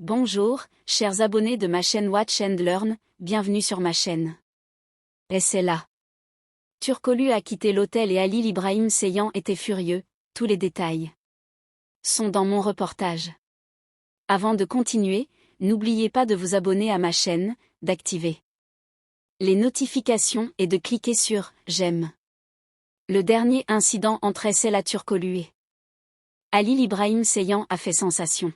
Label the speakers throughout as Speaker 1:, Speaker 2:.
Speaker 1: Bonjour, chers abonnés de ma chaîne Watch and Learn, bienvenue sur ma chaîne. Et c'est là. Turkoglu a quitté l'hôtel et Halil İbrahim Ceyhan était furieux, tous les détails sont dans mon reportage. Avant de continuer, n'oubliez pas de vous abonner à ma chaîne, d'activer les notifications et de cliquer sur « J'aime ». Le dernier incident entre Sela Turkoglu et Halil İbrahim Ceyhan a fait sensation.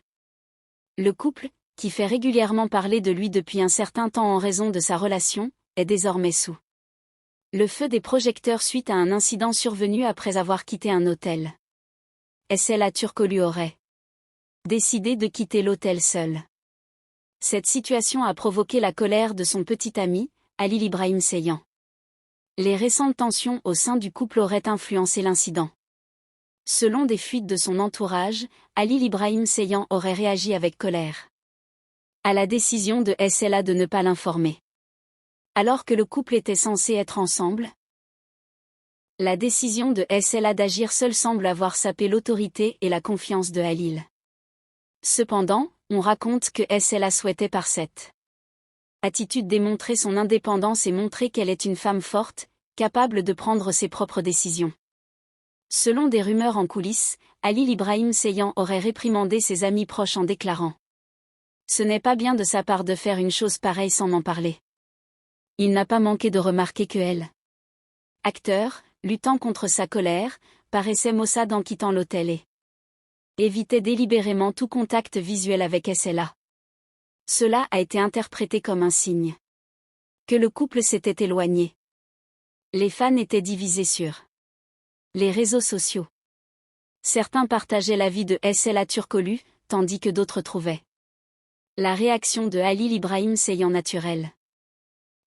Speaker 1: Le couple, qui fait régulièrement parler de lui depuis un certain temps en raison de sa relation, est désormais sous le feu des projecteurs suite à un incident survenu après avoir quitté un hôtel. Sela Turkoglu aurait décidé de quitter l'hôtel seul. Cette situation a provoqué la colère de son petit ami, Halil İbrahim Ceyhan. Les récentes tensions au sein du couple auraient influencé l'incident. Selon des fuites de son entourage, Halil İbrahim Ceyhan aurait réagi avec colère à la décision de Sela de ne pas l'informer. Alors que le couple était censé être ensemble, la décision de Sela d'agir seul semble avoir sapé l'autorité et la confiance de Halil. Cependant, on raconte que Sela souhaitait par cette attitude démontrer son indépendance et montrer qu'elle est une femme forte, capable de prendre ses propres décisions. Selon des rumeurs en coulisses, Halil İbrahim Ceyhan aurait réprimandé ses amis proches en déclarant « Ce n'est pas bien de sa part de faire une chose pareille sans m'en parler. » Il n'a pas manqué de remarquer que elle, acteur, luttant contre sa colère, paraissait maussade en quittant l'hôtel et évitait délibérément tout contact visuel avec Sela. Cela a été interprété comme un signe que le couple s'était éloigné. Les fans étaient divisés sur les réseaux sociaux. Certains partageaient l'avis de Sela Turkoglu, tandis que d'autres trouvaient la réaction de Halil İbrahim Ceyhan naturelle.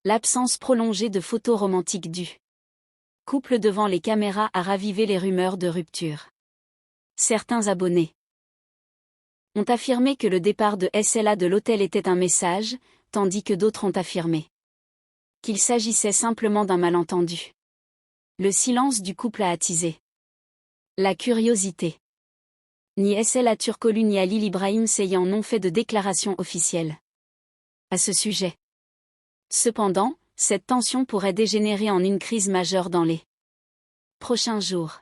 Speaker 1: L'absence prolongée de photos romantiques du couple devant les caméras a ravivé les rumeurs de rupture. Certains abonnés ont affirmé que le départ de Sela de l'hôtel était un message, tandis que d'autres ont affirmé qu'il s'agissait simplement d'un malentendu. Le silence du couple a attisé la curiosité. Ni Sela Turkoglu ni Halil İbrahim Ceyhan n'ont fait de déclaration officielle à ce sujet. Cependant, cette tension pourrait dégénérer en une crise majeure dans les prochains jours.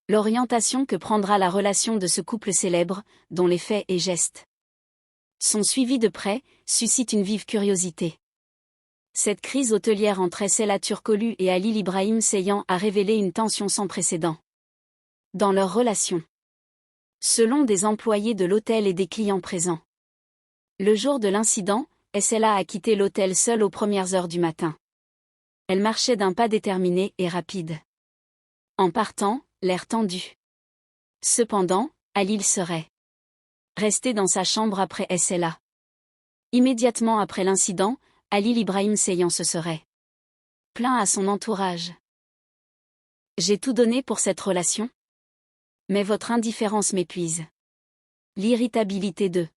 Speaker 1: L'orientation que prendra la relation de ce couple célèbre, dont les faits et gestes sont suivis de près, suscite une vive curiosité. Cette crise hôtelière entre Sela Turkoglu et Halil İbrahim Ceyhan a révélé une tension sans précédent dans leur relation. Selon des employés de l'hôtel et des clients présents, le jour de l'incident, Sela a quitté l'hôtel seule aux premières heures du matin. Elle marchait d'un pas déterminé et rapide. En partant, l'air tendu. Cependant, Halil serait resté dans sa chambre après Sela. Immédiatement après l'incident, Halil İbrahim Ceyhan se serait plaint à son entourage. J'ai tout donné pour cette relation, mais votre indifférence m'épuise. L'irritabilité de